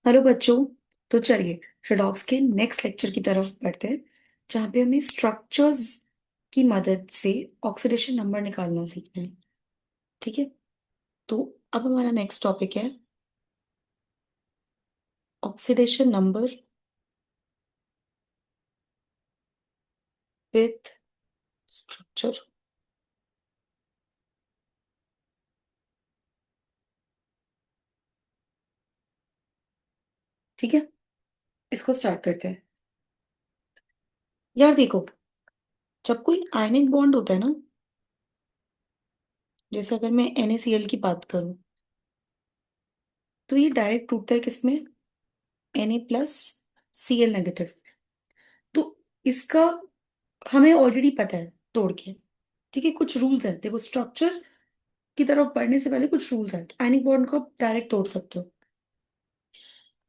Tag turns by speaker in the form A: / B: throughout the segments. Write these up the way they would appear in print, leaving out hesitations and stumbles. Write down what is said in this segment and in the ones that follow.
A: Hello बच्चों। तो चलिए रेडॉक्स के नेक्स्ट लेक्चर की तरफ बढ़ते हैं, जहाँ पे हमें स्ट्रक्चर्स की मदद से ऑक्सीडेशन नंबर निकालना सीखना है। ठीक है। तो अब हमारा नेक्स्ट टॉपिक है ऑक्सीडेशन नंबर विथ स्ट्रक्चर। ठीक है, इसको स्टार्ट करते हैं। यार देखो, जब कोई आयनिक बॉन्ड होता है ना, जैसे अगर मैं NaCl की बात करूं, तो ये डायरेक्ट टूटता है किसमें? Na+Cl negative. तो इसका हमें ऑलरेडी पता है तोड़ के। ठीक है, कुछ रूल्स हैं। देखो, स्ट्रक्चर की तरफ बढ़ने से पहले कुछ रूल्स हैं। आयनिक बॉन्ड को आप डायरेक्ट तोड़ सकते हो।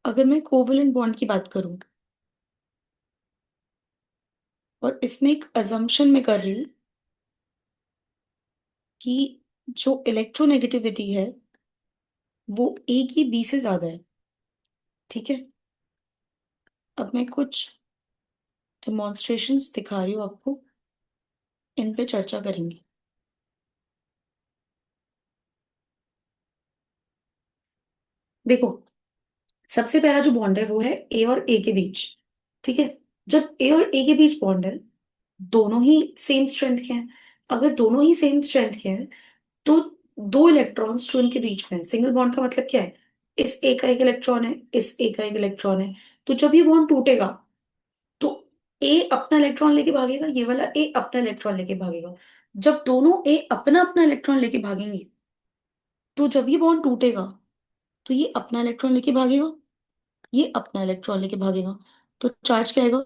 A: अगर मैं कोवेलेंट बॉन्ड की बात करूं, और इसमें एक अजम्पशन मैं कर रही हूं कि जो इलेक्ट्रोनेगेटिविटी है वो ए की बी से ज्यादा है। ठीक है। अब मैं कुछ डेमोन्स्ट्रेशंस दिखा रही हूँ आपको, इन पे चर्चा करेंगे। देखो, सबसे पहला जो बॉन्ड है वो है ए और ए के बीच। ठीक है। जब ए और ए के बीच बॉन्ड है, दोनों ही सेम स्ट्रेंथ के हैं। अगर दोनों ही सेम स्ट्रेंथ के हैं, तो दो इलेक्ट्रॉन्स जो इनके बीच में है, सिंगल बॉन्ड का मतलब क्या है? इस ए का एक इलेक्ट्रॉन है, इस ए का एक इलेक्ट्रॉन है। तो जब ये बॉन्ड टूटेगा, तो ए अपना इलेक्ट्रॉन लेके भागेगा, ये वाला ए अपना इलेक्ट्रॉन लेके भागेगा। जब दोनों ए अपना अपना इलेक्ट्रॉन लेके भागेंगे, तो जब ये बॉन्ड टूटेगा, तो ये अपना इलेक्ट्रॉन लेके भागेगा, ये अपना इलेक्ट्रॉन लेके भागेगा। तो चार्ज क्या आएगा?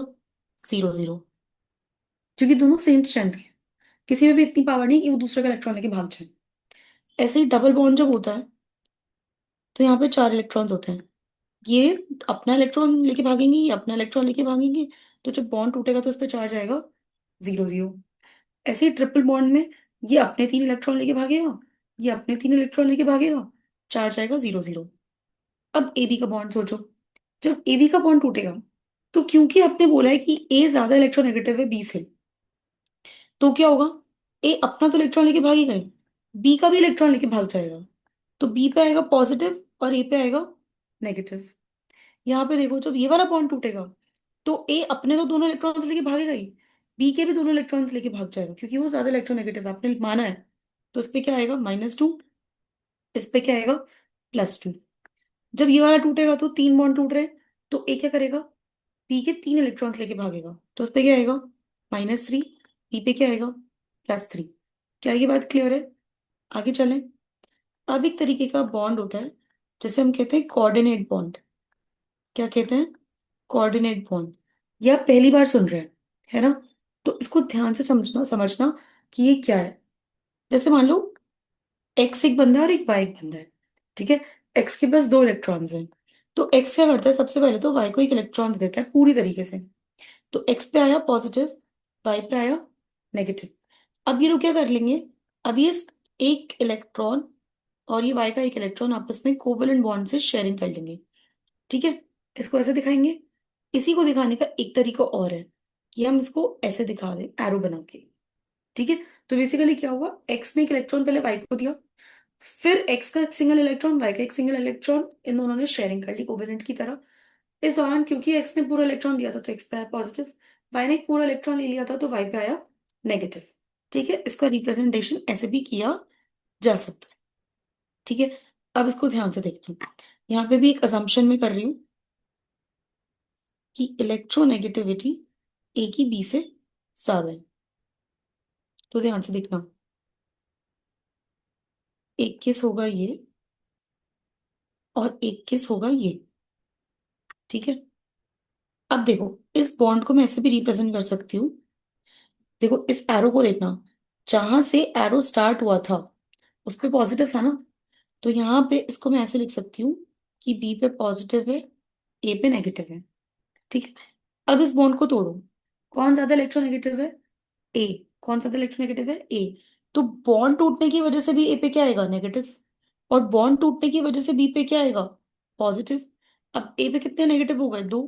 A: 0 0। क्योंकि दोनों सेम स्ट्रेंथ के हैं। किसी में भी इतनी पावर नहीं कि वो दूसरे का इलेक्ट्रॉन लेके भाग जाए। ऐसे ही डबल बॉन्ड जब होता है, तो यहाँ पे चार इलेक्ट्रॉन्स होते हैं। ये अपना इलेक्ट्रॉन लेके भागेंगे, ये अपना इलेक्ट्रॉन लेके भागेंगे। तो जब बॉन्ड टूटेगा तो उस पर चार्ज आएगा 0 0। ऐसे ही ट्रिपल बॉन्ड में ये अपने तीन इलेक्ट्रॉन लेके भागेगा, ये अपने तीन इलेक्ट्रॉन लेके भागेगा, चार्ज आएगा 0 0। अब AB का बॉन्ड सोचो। जब AB का बॉन्ड टूटेगा, तो क्योंकि आपने बोला है कि A ज्यादा इलेक्ट्रोनेगेटिव है B से, तो क्या होगा? A अपना तो इलेक्ट्रॉन लेके भागेगा ही, B का भी इलेक्ट्रॉन लेके भाग जाएगा। तो B पे आएगा पॉजिटिव और A पे आएगा नेगेटिव। यहाँ पे देखो, जब ये वाला बॉन्ड टूटेगा, तो ए अपने तो दोनों इलेक्ट्रॉन्स लेके भागेगा ही, बी के भी दोनों इलेक्ट्रॉन्स लेके भाग जाएगा, क्योंकि वो ज्यादा इलेक्ट्रोनेगेटिव है, आपने माना है। तो इस पे क्या आएगा? -2। इस पे क्या आएगा? +2। जब ये वाला टूटेगा, तो तीन बॉन्ड टूट रहे हैं, तो ए क्या करेगा? बी के तीन इलेक्ट्रॉन्स लेके भागेगा, तो उस पे क्या आएगा? -3। बी पे क्या आएगा? +3। क्या ये बात क्लियर है? आगे चलें। अब एक तरीके का बॉन्ड होता है, जैसे हम कहते हैं कोऑर्डिनेट बॉन्ड। क्या कहते हैं? Coordinate bond. ये आप पहली बार सुन रहे हैं, है ना? तो इसको ध्यान से समझना समझना कि ये क्या है। जैसे मान लो एक्स एक बंदा है और एक वाई एक बंदा है। ठीक है। एक्स के पास दो इलेक्ट्रॉन्स हैं। तो एक्स क्या करता है? सबसे पहले तो वाई को एक इलेक्ट्रॉन दे देता है पूरी तरीके से। तो एक्स पे आया पॉजिटिव, वाई पे आया नेगेटिव। अब ये लोग क्या कर लेंगे? अब ये एक इलेक्ट्रॉन और ये वाई का एक इलेक्ट्रॉन आपस में कोवलेंट बॉन्ड से शेयरिंग कर लेंगे। ठीक है। इसको ऐसे दिखाएंगे। इसी को दिखाने का एक तरीका और है कि हम इसको ऐसे दिखा दें, एरो बना के। ठीक है। तो बेसिकली क्या हुआ, एक्स ने एक इलेक्ट्रॉन पहले वाई को दिया, फिर एक्स का एक सिंगल इलेक्ट्रॉन, वाई का एक सिंगल इलेक्ट्रॉन, इन दोनों ने शेयरिंग कर ली कोवेलेंट की तरह। इस दौरान क्योंकि एक्स ने पूरा इलेक्ट्रॉन दिया था, तो एक्स पे आया पॉजिटिव। वाई ने एक पूरा इलेक्ट्रॉन ले लिया था, तो वाई पे आया नेगेटिव। ठीक है। इसका रिप्रेजेंटेशन ऐसे भी किया जा सकता है। ठीक है। अब इसको ध्यान से देखना। यहाँ पे भी एक अजम्पशन में कर रही हूँ कि इलेक्ट्रोनेगेटिविटी ए की बी से ज्यादा है। तो ध्यान से देखना, 21 होगा ये, और 21 होगा ये। ठीक है। अब देखो, इस बॉन्ड को मैं ऐसे भी रिप्रेजेंट कर सकती हूँ। देखो, इस एरो को देखना, जहां से एरो स्टार्ट हुआ था उस पे पॉजिटिव था ना। तो यहाँ पे इसको मैं ऐसे लिख सकती हूँ कि बी पे पॉजिटिव है, ए पे नेगेटिव है। ठीक है। अब इस बॉन्ड को तोड़ो। कौन ज्यादा इलेक्ट्रोनेगेटिव है? ए। कौन सा इलेक्ट्रोनेगेटिव है? ए। तो बॉन्ड टूटने की वजह से भी ए पे क्या आएगा? नेगेटिव। और बॉन्ड टूटने की वजह से बी पे क्या आएगा? पॉजिटिव। अब ए पे कितने नेगेटिव हो गए? 2,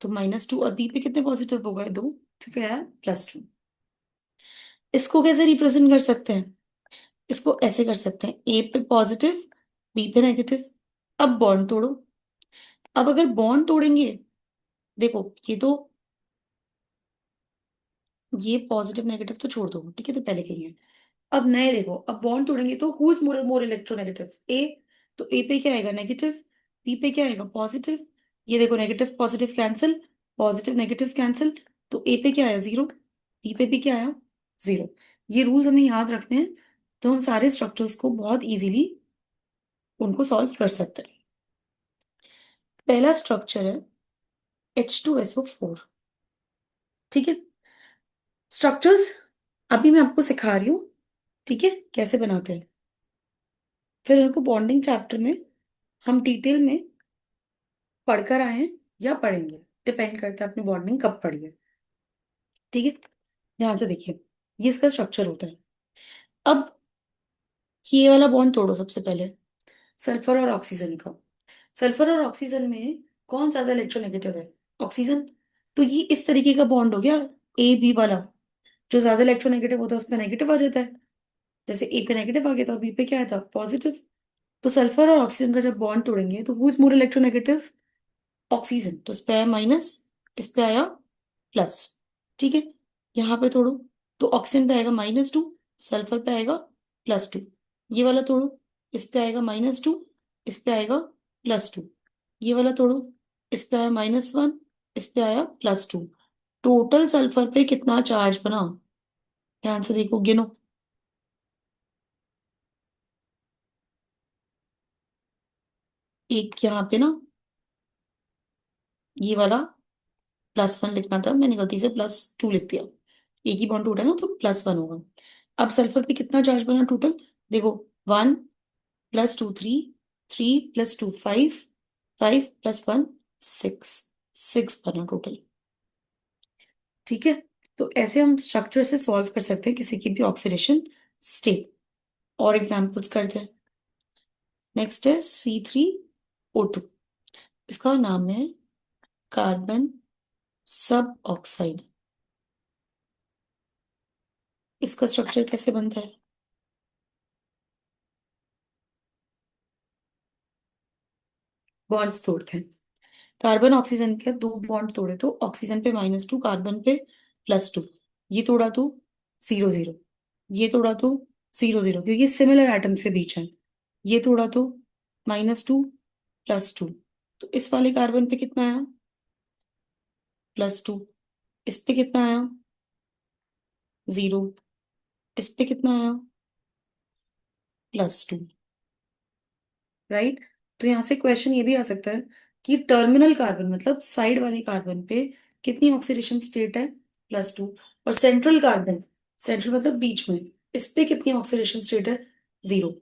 A: तो -2, और बी पे कितने पॉजिटिव हो गए? 2, तो क्या है? +2। इसको कैसे रिप्रेजेंट कर सकते हैं? इसको ऐसे कर सकते हैं, ए पे पॉजिटिव, बी पे नेगेटिव। अब बॉन्ड तोड़ो। अब अगर बॉन्ड तोड़ेंगे, देखो ये पॉजिटिव नेगेटिव तो छोड़ दो, ठीक है, तो पहले के ही है। अब नए देखो, अब बॉन्ड तोड़ेंगे तो who is more more electronegative? A. तो ए पे क्या आएगा? नेगेटिव। बी पे क्या आएगा? पॉजिटिव। ये देखो, negative positive cancel, positive negative cancel, तो ए पे क्या आया? 0। बी पे भी क्या आया? 0। ये रूल्स हमें याद रखने हैं, तो हम सारे स्ट्रक्चर्स को बहुत इजीली उनको सॉल्व कर सकते हैं। पहला स्ट्रक्चर है H2SO4। ठीक है, स्ट्रक्चर्स अभी मैं आपको सिखा रही हूँ, ठीक है, कैसे बनाते हैं। फिर उनको बॉन्डिंग चैप्टर में हम डिटेल में पढ़कर आए हैं या पढ़ेंगे, डिपेंड करता है अपनी बॉन्डिंग कब पढ़ी है। ठीक है, ध्यान से देखिए, ये इसका स्ट्रक्चर होता है। अब ये वाला बॉन्ड तोड़ो सबसे पहले, सल्फर और ऑक्सीजन का। सल्फर और ऑक्सीजन में कौन ज्यादा इलेक्ट्रोनेगेटिव है? ऑक्सीजन। तो ये इस तरीके का बॉन्ड हो गया, ए बी वाला। जो ज्यादा इलेक्ट्रोनेगेटिव होता है उसमें नेगेटिव आ जाता है। जैसे ए पे नेगेटिव आ गया था और बी पे क्या आया था? पॉजिटिव। तो सल्फर और ऑक्सीजन का जब बॉन्ड तोड़ेंगे तो who is more electronegative? Oxygen. तो इस पे आया माइनस, इस पे आया प्लस। ठीक है, यहाँ पे तोड़ो, तो ऑक्सीजन पे आएगा -2, सल्फर पे आएगा +2। ये वाला तोड़ो, इस पे आएगा -2, इस पे आएगा +2। ये वाला तोड़ो, इस पे आया -1, इस पे आया +2। टोटल सल्फर पे कितना चार्ज बना? ध्यान से देखो, गिनो। एक यहाँ पे ना, ये वाला +1 लिखना था, मैंने गलती से +2 लिख दिया। एक ही बॉन्ड टूटा ना, तो +1 होगा। अब सल्फर पे कितना चार्ज बना टोटल? देखो, 1 +2 3, 3 +2 5, 5 +1 6, 6 बना टोटल। ठीक है, तो ऐसे हम स्ट्रक्चर से सॉल्व कर सकते हैं किसी की भी ऑक्सीडेशन स्टेट। और एग्जांपल्स करते हैं। नेक्स्ट है C3O2। इसका नाम है कार्बन सब ऑक्साइड। इसका स्ट्रक्चर कैसे बनता है? बॉन्ड्स तोड़ते हैं। कार्बन ऑक्सीजन के दो बॉन्ड तोड़े तो ऑक्सीजन पे -2, कार्बन पे +2। ये तोड़ा तो 0 0। ये तोड़ा तो 0 0, क्योंकि ये सिमिलर एटम्स के बीच है। ये तोड़ा तो -2 +2। तो इस वाले कार्बन पे कितना आया? +2। इस पे कितना आया? 0। इस पे कितना आया? +2। राइट। तो यहाँ से क्वेश्चन ये भी आ सकता है कि टर्मिनल कार्बन मतलब साइड वाले कार्बन पे कितनी ऑक्सीडेशन स्टेट है? +2। और सेंट्रल कार्बन, सेंट्रल मतलब बीच में, इस पे कितनी ऑक्सीडेशन स्टेट है? 0।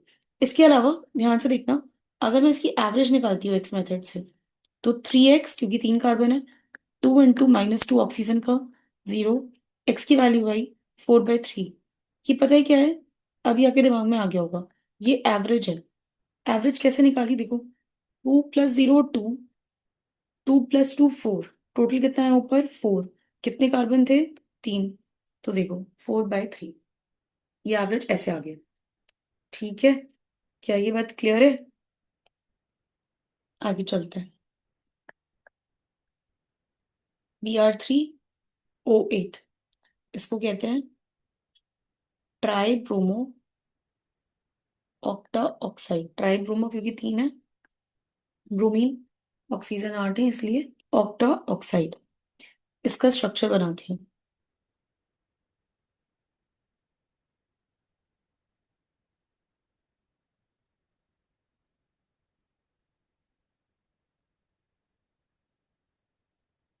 A: इसके अलावा ध्यान से देखना, अगर मैं इसकी एवरेज निकालती हूँ एक्स मेथड से, तो 3x, क्योंकि 3 कार्बन है, 2 × -2 ऑक्सीजन का, 0। एक्स की वैल्यू आई 4/3। ये पता है क्या है? अभी आपके दिमाग में आ गया होगा, ये एवरेज है। एवरेज कैसे निकाली? देखो, 2 + 0 2, 2 + 2 4, टोटल कितना है ऊपर? 4। कितने कार्बन थे? 3। तो देखो 4/3, ये एवरेज ऐसे आ गया। ठीक है, क्या ये बात क्लियर है? आगे चलते हैं। Br3O8, इसको कहते हैं try bromo octa oxide. Try bromo क्योंकि 3 है, ब्रोमीन ऑक्सीजन 8 है, इसलिए ऑक्टा ऑक्साइड। इसका स्ट्रक्चर बनाते हैं।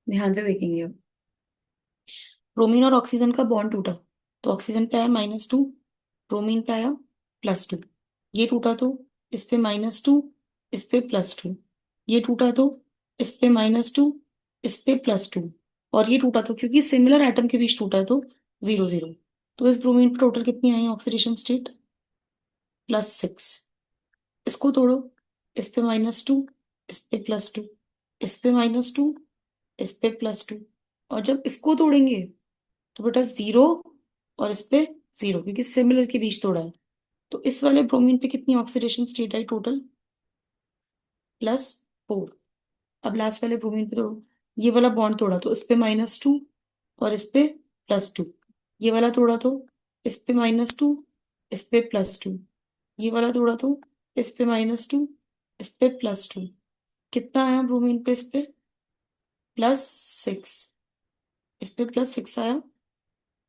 A: ध्यान से देखेंगे अब। ब्रोमीन और ऑक्सीजन का बॉन्ड टूटा, तो ऑक्सीजन पे आया -2, ब्रोमीन पे आया +2। ये टूटा तो इस पे -2, इस पे +2। ये टूटा तो इस पे -2, इस पे +2। और ये टूटा तो, क्योंकि सिमिलर एटम के बीच टूटा है, तो 0 0। तो इस ब्रोमीन पे टोटल कितनी आई ऑक्सीडेशन स्टेट? +6। इसको तोड़ो, इस पे -2, इस पे +2, इस पे -2, इस पे +2। और जब इसको तोड़ेंगे तो बेटा 0 और इस पे 0, क्योंकि सिमिलर के बीच तोड़ा है। तो इस वाले ब्रोमीन पे कितनी ऑक्सीडेशन स्टेट आई टोटल? +4। अब लास्ट वाले ब्रोमीन पे तोड़ो। ये वाला बॉन्ड तोड़ा तो इस पे -2 और इस पे +2। ये वाला तोड़ा तो इस पे -2, इस पे +2। ये वाला तोड़ा तो इस पे -2, इस पे +2। कितना आया ब्रोमीन पे इस पे? +6। इस पे +6 आया,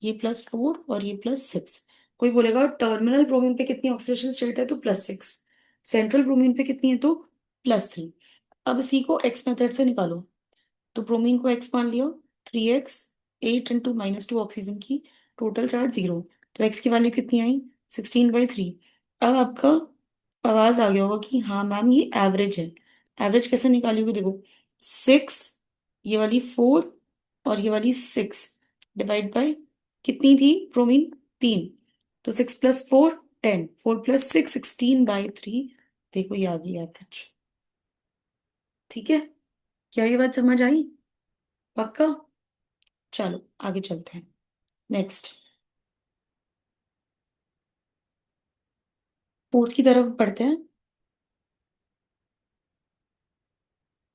A: ये +4 और ये +6। कोई बोलेगा टर्मिनल ब्रोमीन पे कितनी ऑक्सीडेशन स्टेट है, तो +6। सेंट्रल ब्रोमीन पे कितनी है, तो +3। अब इसी को एक्स मेथड से निकालो। तो ब्रोमीन को एक्स मान लिया, 3x, 8 × -2 ऑक्सीजन की, टोटल चार्ज 0। तो एक्स की वैल्यू कितनी आई? 16/3। अब आपका आवाज आ गया होगा कि हाँ मैम ये एवरेज है। एवरेज कैसे निकालोगे? देखो, 6, ये वाली 4 और ये वाली 6 डिवाइड बाय कितनी थी ब्रोमीन? 3। तो 6 + 4 10, 4 + 6 16/3। देखो ये आ गई एवरेज। ठीक है, क्या ये बात समझ आई? पक्का? चलो आगे चलते हैं। नेक्स्ट, फोर्थ की तरफ पढ़ते हैं।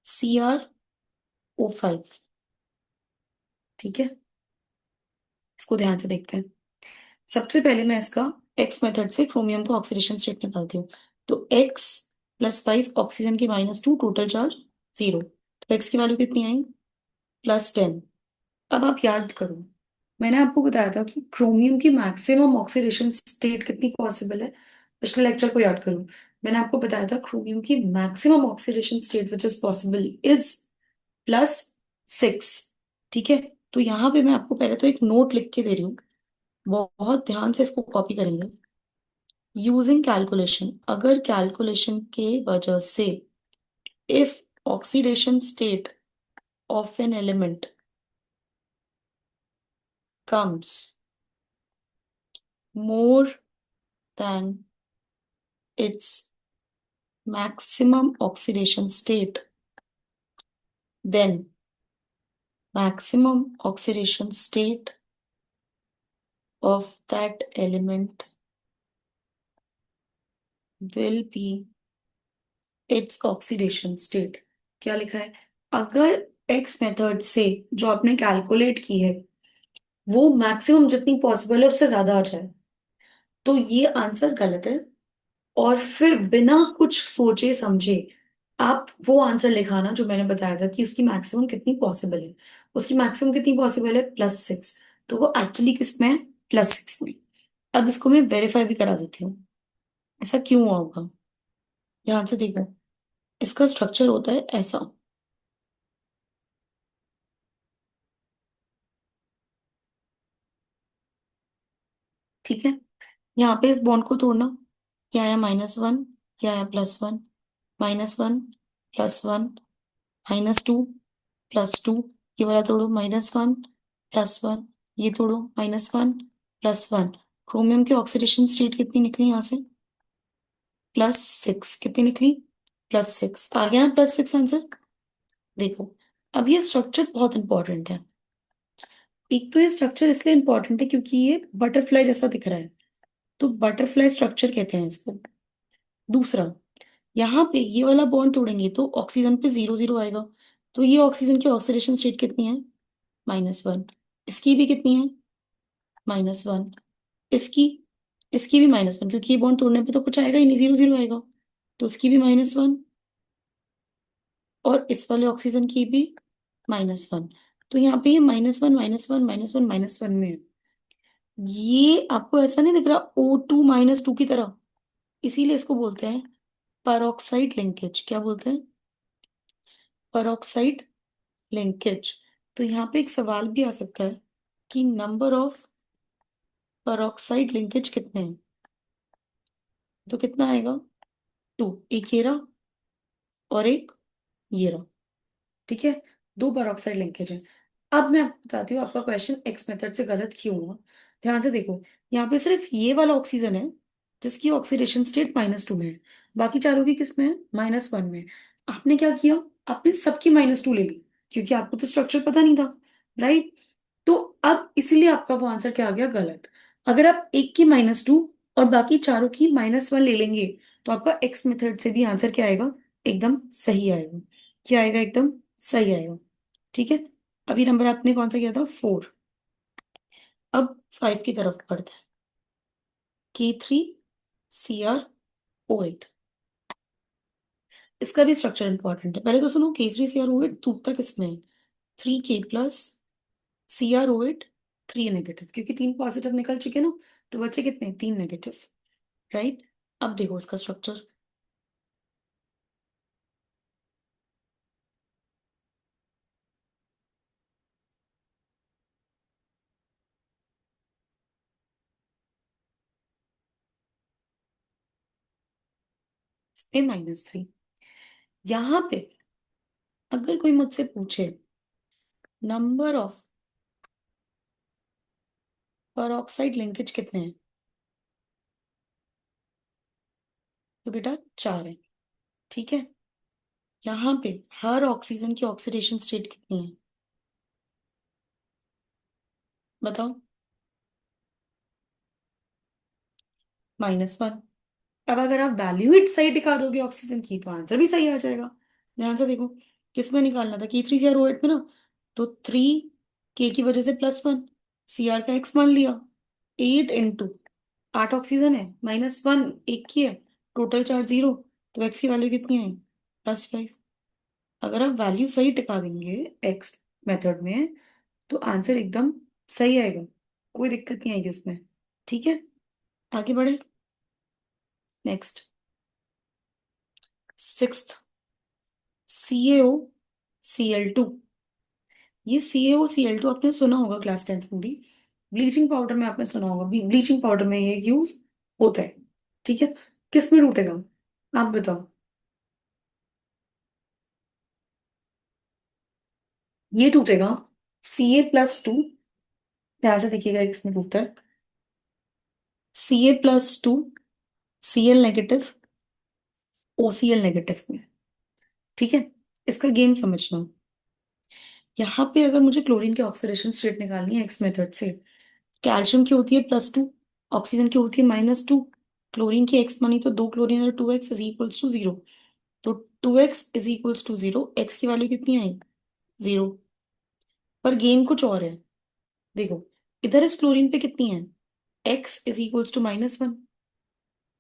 A: CrO5। ठीक है, इसको ध्यान से देखते हैं। सबसे पहले मैं इसका एक्स मेथड से क्रोमियम को ऑक्सीडेशन स्टेट निकालती हूँ। तो x + 5 ऑक्सीजन की -2, टोटल चार्ज 0। तो एक्स की वैल्यू कितनी आई? +10। अब आप याद करो, मैंने आपको बताया था कि क्रोमियम की मैक्सिमम ऑक्सीडेशन स्टेट कितनी पॉसिबल है। पिछले लेक्चर को याद करो, मैंने आपको बताया था क्रोमियम की maximum oxidation state which is possible is +6। ठीक है, तो यहाँ पे मैं आपको पहले तो एक नोट लिख के दे रही हूँ, बहुत ध्यान से इसको कॉपी करेंगे। यूजिंग कैलकुलेशन, अगर कैलकुलेशन के वजह से if oxidation state of an element comes more than its maximum oxidation state, then maximum oxidation state of that element will be its oxidation state। क्या लिखा है? अगर एक्स मेथड से जो आपने कैलकुलेट की है वो मैक्सिमम जितनी पॉसिबल है उससे ज्यादा आ जाए, तो ये आंसर गलत है। और फिर बिना कुछ सोचे समझे आप वो आंसर लिखाना जो मैंने बताया था कि उसकी मैक्सिमम कितनी पॉसिबल है। उसकी मैक्सिमम कितनी पॉसिबल है? +6। तो वो एक्चुअली किस में है? +6 में। अब इसको मैं वेरीफाई भी करा देती हूँ, ऐसा क्यों हुआ होगा। ध्यान से देखो, इसका स्ट्रक्चर होता है ऐसा। ठीक है, यहाँ पे इस बॉन्ड को तोड़ना, क्या आया? -1, क्या आया? +1, -1, +1, -2, +2। ये वाला तोड़ो, -1, +1। ये तोड़ो, -1, +1। क्रोमियम की ऑक्सीडेशन स्टेट कितनी निकली यहाँ से? +6। कितनी निकली? +6। आ गया ना +6 आंसर? देखो, अब ये स्ट्रक्चर बहुत इंपॉर्टेंट है। एक तो ये स्ट्रक्चर इसलिए इंपॉर्टेंट है क्योंकि ये बटरफ्लाई जैसा दिख रहा है, तो बटरफ्लाई स्ट्रक्चर कहते हैं इसको। दूसरा, यहाँ पे ये वाला बॉन्ड तोड़ेंगे तो ऑक्सीजन पे 0 0 आएगा। तो ये ऑक्सीजन की ऑक्सीडेशन स्टेट कितनी है? -1। इसकी भी कितनी है? -1। इसकी इसकी भी -1, क्योंकि ये बॉन्ड तोड़ने पे तो कुछ आएगा ही नहीं, 0 0 आएगा। तो इसकी भी -1 और इस वाले ऑक्सीजन की भी -1। तो यहाँ पे ये -1 -1 -1 -1 में है। ये आपको ऐसा नहीं दिख रहा O2 - 2 की तरह? इसीलिए इसको बोलते हैं परऑक्साइड लिंकेज। क्या बोलते हैं? Peroxide linkage. तो यहाँ पे एक सवाल भी आ सकता है कि नंबर ऑफ परऑक्साइड लिंकेज कितने हैं? तो कितना आएगा? 2। एक ये रहा और एक ये रहा। ठीक है, 2 परऑक्साइड लिंकेज है। अब मैं आपको बताती हूँ आपका क्वेश्चन एक्स मेथड से गलत क्यों हुआ। ध्यान से देखो, यहाँ पे सिर्फ ये वाला ऑक्सीजन है जिसकी ऑक्सीडेशन स्टेट -2 में है, बाकी चारों की किस में है? -1 में। आपने क्या किया, आपने सबकी -2 ले ली, क्योंकि आपको तो स्ट्रक्चर पता नहीं था, राइट। तो अब इसीलिए आपका वो आंसर क्या आ गया, गलत। अगर आप एक की -2 और बाकी चारों की -1 ले लेंगे, तो आपका एक्स मेथड से भी आंसर क्या आएगा, एकदम सही आएगा। क्या आएगा, एकदम सही आएगा। ठीक है। अभी नंबर आपने कौन सा किया था, 4। अब 5 की तरफ बढ़ते हैं। K3CrO8, इसका भी स्ट्रक्चर इंपॉर्टेंट है। पहले तो सुनो, K3CrO8 टूटता किसमें है, 3K+CrO8, 3 नेगेटिव, क्योंकि 3 पॉजिटिव निकल चुके ना, तो बचे कितने, 3 नेगेटिव, राइट। अब देखो इसका स्ट्रक्चर, पे -3। यहां पे अगर कोई मुझसे पूछे नंबर ऑफ परऑक्साइड लिंकेज कितने हैं, तो बेटा 4 है। ठीक है। यहाँ पे हर ऑक्सीजन की ऑक्सीडेशन स्टेट कितनी है, बताओ, -1। अब अगर आप वैल्यूएट साइड दिखा दोगे ऑक्सीजन की, तो आंसर भी सही आ जाएगा। ध्यान से देखो, किसमें निकालना था, K3CrO8 में ना, तो 3 K की वजह से +1, Cr का x मान लिया, 8 × 8 ऑक्सीजन है, -1 एक की है, टोटल चार्ज 0, तो x की वैल्यू कितनी है, +5। अगर आप वैल्यू सही टिका देंगे x मेथड में, तो आंसर एकदम सही आएगा, कोई दिक्कत नहीं आएगी उसमें। ठीक है। आगे बढ़े, नेक्स्ट, 6th, CaOCl2। ये CaOCl2 आपने सुना होगा क्लास 10th में भी, ब्लीचिंग पाउडर में आपने सुना होगा, ब्लीचिंग पाउडर में ये यूज होता है। ठीक है। किस में टूटेगा, आप बताओ। ये टूटेगा Ca+2, ध्यान से देखिएगा किसमें टूटता है, Ca+2, Cl negative, OCl negative में। ठीक है। इसका गेम समझना, यहाँ पे अगर मुझे क्लोरीन की ऑक्सीडेशन स्टेट निकालनी है एक्स मेथड से, कैल्शियम की होती है +2, ऑक्सीजन की होती है -2, क्लोरीन की एक्स मानी तो 2 क्लोरीन और 2x इज इक्वल्स टू 0, तो 2x is equals to 0, x की वैल्यू कितनी आई, 0। पर गेम कुछ और है, देखो, इधर इस क्लोरीन पे कितनी है, x is equals to -1,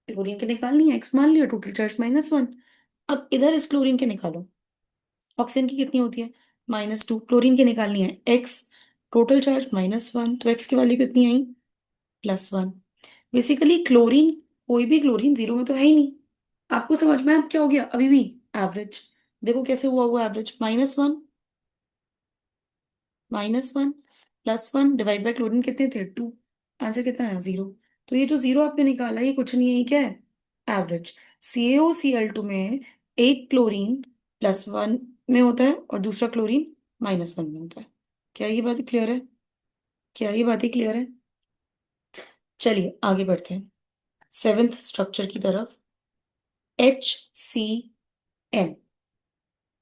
A: chlorine के निकालनी है, एक्स मान लिया, टोटल चार्ज -1। अब इधर इस क्लोरीन के निकालो, ऑक्सीजन की कितनी होती है, -2, क्लोरीन की निकालनी है, एक्स, टोटल चार्ज -1, तो एक्स की वैल्यू कितनी आई, +1। बेसिकली क्लोरीन, कोई भी क्लोरीन 0 में तो है ही नहीं। आपको समझ में अब क्या हो गया, अभी भी एवरेज, देखो कैसे हुआ, हुआ एवरेज, -1, -1, +1 डिवाइड बाय क्लोरीन कितने थे, 2, आंसर कितना है, 0। तो ये जो 0 आपने निकाला, ये कुछ नहीं है, ये क्या है, एवरेज। CaOCl2 में एक क्लोरीन +1 में होता है और दूसरा क्लोरीन -1 में होता है। क्या ये बात क्लियर है, क्या ये बात क्लियर है। चलिए आगे बढ़ते हैं 7th स्ट्रक्चर की तरफ, HCl।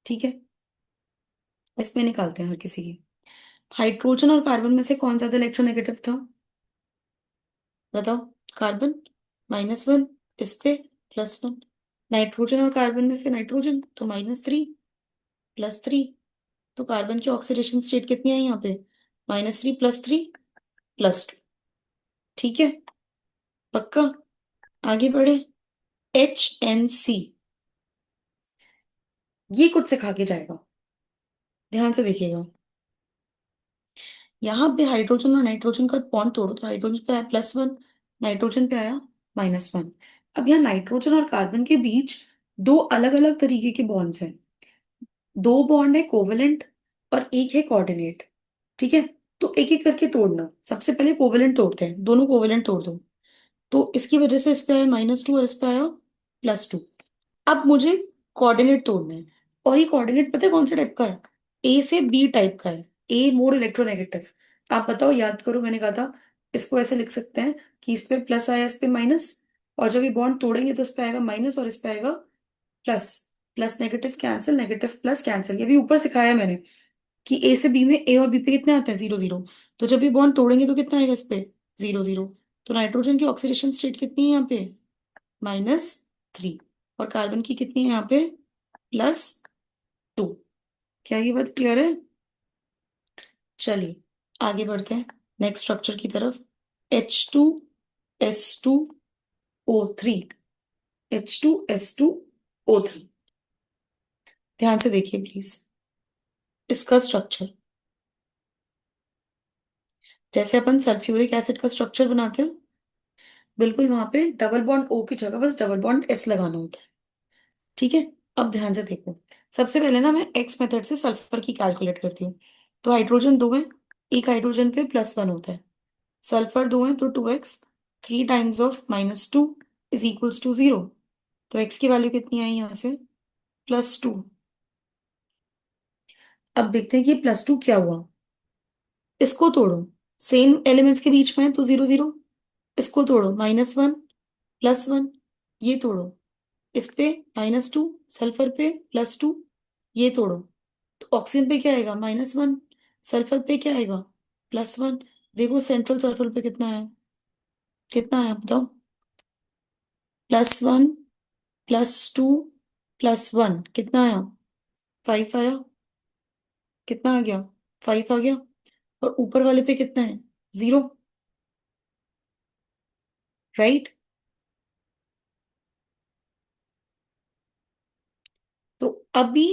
A: ठीक है। इसमें निकालते हैं हर किसी की, हाइड्रोजन और कार्बन में से कौन ज्यादा इलेक्ट्रोनेगेटिव था, बताओ। कार्बन, -1, इस पे +1। नाइट्रोजन और कार्बन में से नाइट्रोजन तो -3, +3, तो कार्बन की ऑक्सीडेशन स्टेट कितनी है यहाँ पे, -3 +3 +2। ठीक है, पक्का। आगे बढ़े, HNC, ये कुछ सिखा के जाएगा, ध्यान से देखिएगा। यहाँ पे हाइड्रोजन और नाइट्रोजन का बॉन्ड तोड़ो, तो हाइड्रोजन पे आया +1, नाइट्रोजन पे आया -1। अब यहाँ नाइट्रोजन और कार्बन के बीच दो अलग अलग तरीके के बॉन्ड्स हैं, दो बॉन्ड है कोवेलेंट और एक है कोऑर्डिनेट। ठीक है। तो एक एक करके तोड़ना, सबसे पहले कोवेलेंट तोड़ते हैं, दोनों कोवेलेंट तोड़ दो, तो इसकी वजह से इस पे आया -2 और इस पे आया +2। अब मुझे कोऑर्डिनेट तोड़ना है, और ये कोऑर्डिनेट पता है कौन से टाइप का है, ए से बी टाइप का है, ए मोर इलेक्ट्रोनेगेटिव। आप बताओ, याद करो, मैंने कहा था इसको ऐसे लिख सकते हैं कि इस पे प्लस आया, इस पे माइनस, और जब ये बॉन्ड तोड़ेंगे तो इस पे आएगा माइनस और इस पे आएगा plus. Plus negative cancel, negative plus cancel, ये भी ऊपर सिखाया है मैंने कि ए से बी में, ए और बी पे कितने आते हैं, 0 0। तो जब ये बॉन्ड तोड़ेंगे तो कितना आएगा इस पे, 0 0। तो नाइट्रोजन की ऑक्सीडेशन स्टेट कितनी है यहाँ पे, -3। और कार्बन की कितनी है यहाँ पे, +2। क्या ये बात क्लियर है? चलिए आगे बढ़ते हैं नेक्स्ट स्ट्रक्चर की तरफ। H2S2O3, H2S2O3, ध्यान से देखिए प्लीज। इसका स्ट्रक्चर जैसे अपन सल्फ्यूरिक एसिड का स्ट्रक्चर बनाते हैं, बिल्कुल वहां पे डबल बॉन्ड O की जगह बस डबल बॉन्ड S लगाना होता है। ठीक है, अब ध्यान से देखो। सबसे पहले ना मैं एक्स मेथड से सल्फर की कैलकुलेट करती हूँ। तो हाइड्रोजन दो है, एक हाइड्रोजन पे +1 होता है। सल्फर दो है तो 2x, 3 times of -2 is equals to 0। तो x की वैल्यू कितनी आई यहाँ से, +2। अब देखते हैं कि +2 क्या हुआ। इसको तोड़ो, सेम एलिमेंट्स के बीच में है तो 0 0। इसको तोड़ो, -1 +1, ये तोड़ो, इस पे -2, सल्फर पे +2, ये तोड़ो। तो ऑक्सीजन पे क्या आएगा, -1, सल्फर पे क्या आएगा, +1। देखो सेंट्रल सल्फर पे कितना है, कितना है बताओ, +1 +2 +1 कितना आया, 5 आया। कितना आ गया, 5 आ गया। और ऊपर वाले पे कितना है, 0। राइट। तो अभी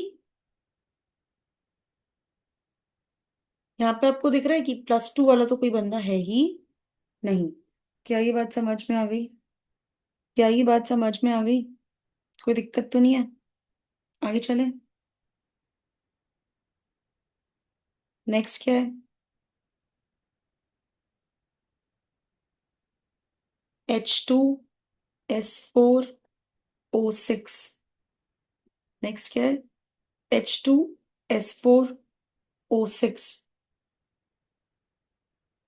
A: यहाँ पे आपको दिख रहा है कि +2 वाला तो कोई बंदा है ही नहीं। क्या ये बात समझ में आ गई, क्या ये बात समझ में आ गई? कोई दिक्कत तो नहीं है? आगे चले। नेक्स्ट क्या है, H2S4O6। नेक्स्ट क्या है, H2S4O6।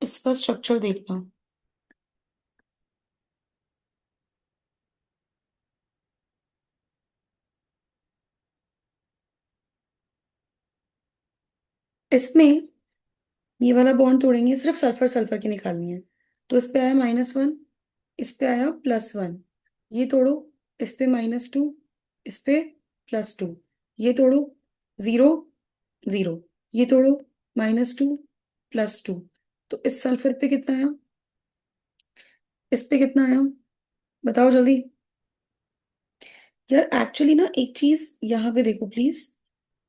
A: इसका स्ट्रक्चर देखना। इसमें ये वाला बॉन्ड तोड़ेंगे, सिर्फ सल्फर सल्फर की निकालनी है। तो इस पे आया -1, इस पे आया +1, ये तोड़ो, इस पे -2, इस पे +2, ये तोड़ो, 0 0, ये तोड़ो, -2 +2। तो इस सल्फर पे कितना आया, इस पे कितना आया, बताओ जल्दी। यार एक्चुअली ना एक चीज यहाँ पे देखो प्लीज,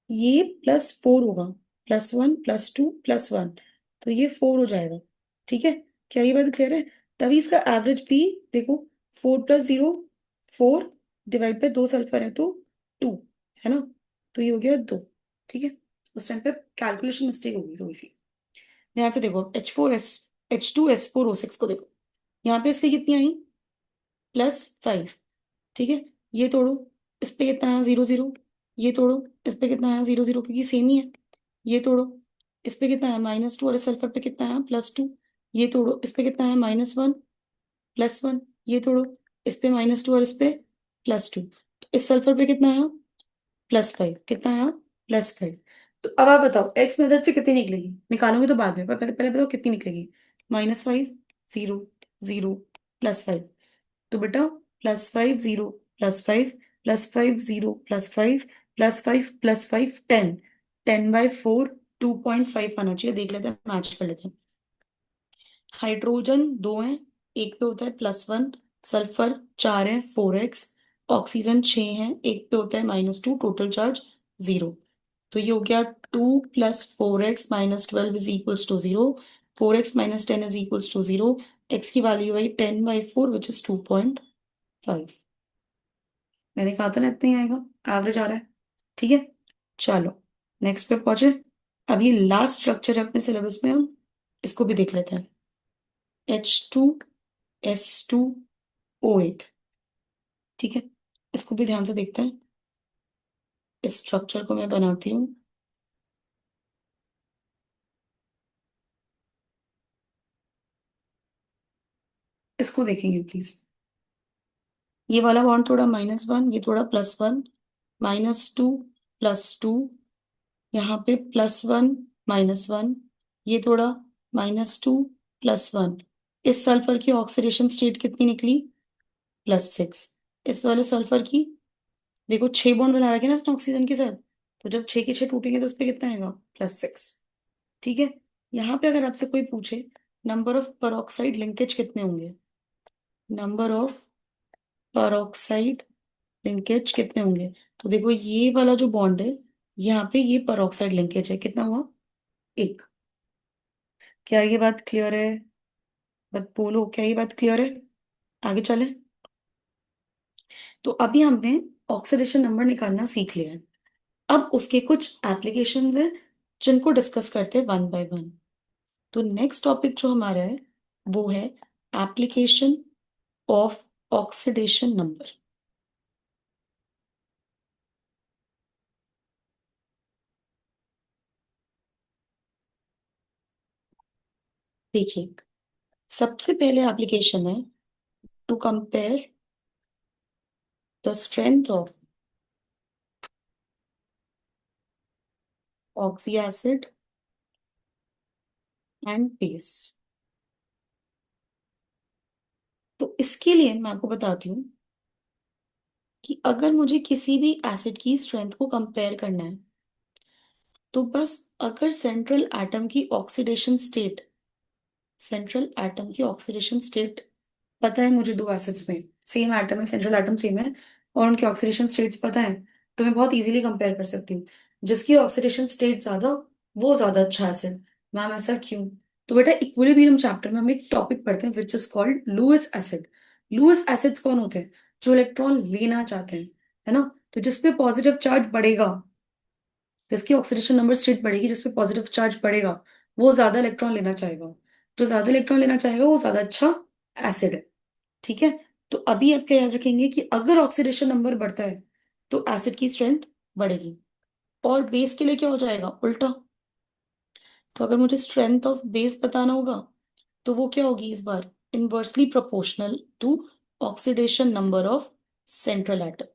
A: ये +4 होगा, +1 +2 +1, तो ये 4 हो जाएगा। ठीक है, क्या ये बात क्लियर है? तभी इसका एवरेज भी देखो, 4 + 0 4, डिवाइड पे 2 सल्फर है तो 2, है ना? तो ये हो गया 2। ठीक है, उस टाइम पे कैलकुलेशन मिस्टेक होगी थोड़ी सी। ध्यान से देखो, H2S4O6 को देखो, यहाँ पे इसकी कितनी आई, +5। ठीक है, ये तोड़ो, इस पे कितना आया, 0 0, ये तोड़ो, इस पे कितना आया, 0 0, क्योंकि सेम ही है। ये तोड़ो, इस पे कितना आया, -2, और इस सल्फर पे कितना आया, +2। ये तोड़ो, इस पे कितना आया, -1 +1, ये तोड़ो, इस पे -2 और इस पे +2। तो इस सल्फर पे कितना आया, +5, कितना आया, +5। तो अब आप बताओ एक्स मेथड से कितनी निकलेगी, निकालूंगी तो बाद में, पर पहले पहले बताओ कितनी निकलेगी। -5 0 0 +5। तो बेटा +5 0 +5 +5 0 +5 +5 +5 10, 10/4 2.5 आना चाहिए। देख लेते हैं, मैच कर लेते हैं। हाइड्रोजन दो है, एक पे होता है +1, सल्फर 4 है 4x, ऑक्सीजन 6 है, एक पे होता है -2, टोटल चार्ज 0। तो ये हो गया 2 + 4x -12 is equals to 0, 4x -10 is equals to 0। x की वैल्यू आई 10/4 विच इज 2.5। मैंने कहा था ना इतना ही आएगा, एवरेज आ रहा है। ठीक है, चलो नेक्स्ट पे पहुंचे। अब ये लास्ट स्ट्रक्चर है अपने सिलेबस में, हम इसको भी देख लेते हैं। H2S2O8। ठीक है, इसको भी ध्यान से देखते हैं। इस स्ट्रक्चर को मैं बनाती हूँ। इसको देखेंगे प्लीज। ये वाला बॉन्ड थोड़ा -1, ये थोड़ा +1, -2 +2, यहाँ पे +1 -1, ये थोड़ा -2 +1। इस सल्फर की ऑक्सीडेशन स्टेट कितनी निकली? +6। इस वाले सल्फर की, देखो 6 बॉन्ड बना रखे ना इसने ऑक्सीजन के साथ, तो जब 6 के 6 टूटेंगे तो उस पे कितना आएगा? +6। ठीक है। यहाँ पे अगर आपसे कोई पूछे नंबर ऑफ परऑक्साइड लिंकेज कितने होंगे, नंबर ऑफ परऑक्साइड लिंकेज कितने होंगे, तो देखो ये वाला जो बॉन्ड है, यहाँ पे ये परऑक्साइड लिंकेज है, कितना हुआ? एक। क्या ये बात क्लियर है? बट बोलो, क्या ये बात क्लियर है? आगे चले। तो अभी हमने ऑक्सीडेशन नंबर निकालना सीख लिया है। अब उसके कुछ एप्लीकेशंस हैं जिनको डिस्कस करते हैं वन बाय वन। तो नेक्स्ट टॉपिक जो हमारा है वो है एप्लीकेशन ऑफ ऑक्सीडेशन नंबर। देखिए, सबसे पहले एप्लीकेशन है to compare the strength of oxy acid and base. तो इसके लिए मैं आपको बताती हूँ कि अगर मुझे किसी भी एसिड की स्ट्रेंथ को कंपेयर करना है, तो बस अगर सेंट्रल एटम की ऑक्सीडेशन स्टेट पता है मुझे, दो एसिड्स में सेम एटम है, सेंट्रल एटम सेम है, और उनके ऑक्सीडेशन स्टेट्स पता है, तो मैं बहुत इजीली कंपेयर कर सकती हूँ। जिसकी ऑक्सीडेशन स्टेट ज्यादा, वो ज्यादा अच्छा एसिड। मैम ऐसा क्यों? तो बेटा इक्विलिब्रियम चैप्टर में हम एक टॉपिक पढ़ते हैं which is called Lewis acid. Lewis acids कौन होते हैं? जो इलेक्ट्रॉन लेना चाहते हैं, है ना? तो जिसपे पॉजिटिव चार्ज बढ़ेगा, जिसकी ऑक्सीडेशन नंबर स्टेट बढ़ेगी, जिसपे पॉजिटिव चार्ज बढ़ेगा, वो ज्यादा इलेक्ट्रॉन लेना चाहेगा। जो ज्यादा इलेक्ट्रॉन लेना चाहेगा वो ज्यादा अच्छा एसिड है। ठीक है। तो अभी आप क्या याद रखेंगे कि अगर ऑक्सीडेशन नंबर बढ़ता है तो एसिड की स्ट्रेंथ बढ़ेगी, और बेस के लिए क्या हो जाएगा? उल्टा। तो अगर मुझे स्ट्रेंथ ऑफ बेस बताना होगा तो वो क्या होगी इस बार? Inversely proportional to oxidation number of central atom.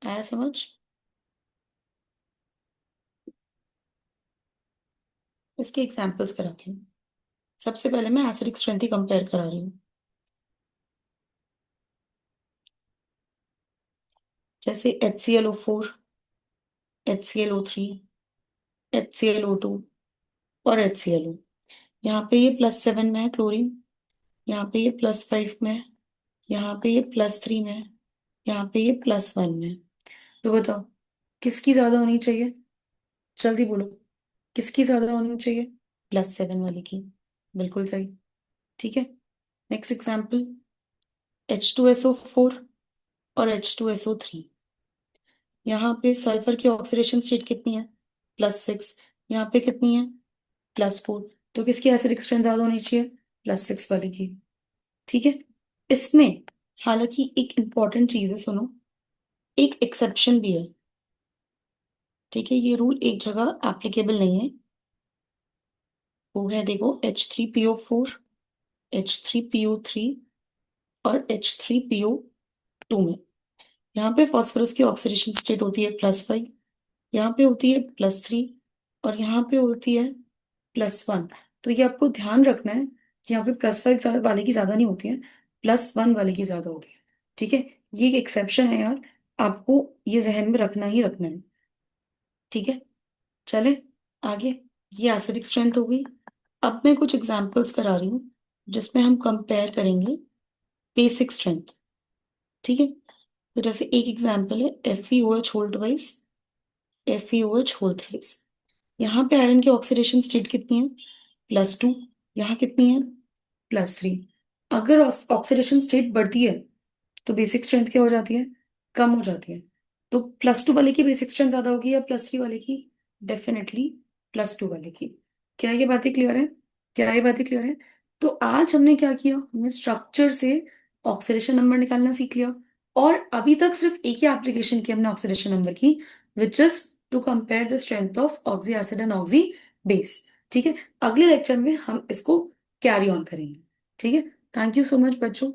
A: आया समझ? इसके एग्जांपल्स कराती हूँ। सबसे पहले मैं एसिडिक स्ट्रेंथ ही कंपेयर करा रही हूँ। जैसे HClO4, HClO3, HClO2 और HClO। यहाँ पे ये +7 में है क्लोरीन, यहाँ पे ये +5 में है, यहाँ पे ये +3 में है, यहाँ पे ये +1 में है। तो बताओ किसकी ज्यादा होनी चाहिए? जल्दी बोलो, किसकी ज्यादा होनी चाहिए? +7 वाले की। बिल्कुल सही। ठीक है। नेक्स्ट एग्जाम्पल, H2SO4 और H2SO3। यहाँ पे सल्फर की ऑक्सीडेशन स्टेट कितनी है? +6। यहाँ पे कितनी है? +4। तो किसकी एसिडिक स्ट्रेंथ ज्यादा होनी चाहिए? +6 वाले की। ठीक है। इसमें हालांकि एक इंपॉर्टेंट चीज है, सुनो, एक एक्सेप्शन भी है। ठीक है, ये रूल एक जगह एप्लीकेबल नहीं है। वो है, देखो, H3PO4, H3PO3 और H3PO2 में यहाँ पे फास्फोरस की ऑक्सीडेशन स्टेट होती है +5, यहाँ पे होती है +3, और यहाँ पे होती है +1। तो ये आपको ध्यान रखना है कि यहाँ पे +5 वाले की ज्यादा नहीं होती है, +1 वाले की ज्यादा होती है। ठीक है। ये एक एक्सेप्शन है यार, आपको ये जहन में रखना ही रखना है। ठीक है। चले आगे। ये एसिडिक स्ट्रेंथ हो गई। अब मैं कुछ एग्जांपल्स करा रही हूँ जिसमें हम कंपेयर करेंगे बेसिक स्ट्रेंथ। ठीक है। तो जैसे एक एग्जांपल है FeOH whole twice, FeOH whole thrice. यहाँ पे आयरन की ऑक्सीडेशन स्टेट कितनी है? +2। यहाँ कितनी है? +3। अगर ऑक्सीडेशन स्टेट बढ़ती है तो बेसिक स्ट्रेंथ क्या हो जाती है? कम हो जाती है। तो +2 वाले की बेसिक स्ट्रेंथ ज्यादा होगी या +3 वाले की? डेफिनेटली +2 वाले की। क्या ये बातें क्लियर है? क्या ये बातें क्लियर है? तो आज हमने क्या किया, हमने स्ट्रक्चर से ऑक्सीडेशन नंबर निकालना सीख लिया। और अभी तक सिर्फ एक ही एप्लीकेशन की हमने ऑक्सीडेशन नंबर की, which is to compare the strength of oxy acid and oxy base. ठीक है। अगले लेक्चर में हम इसको कैरी ऑन करेंगे। ठीक है। थैंक यू सो मच बच्चों।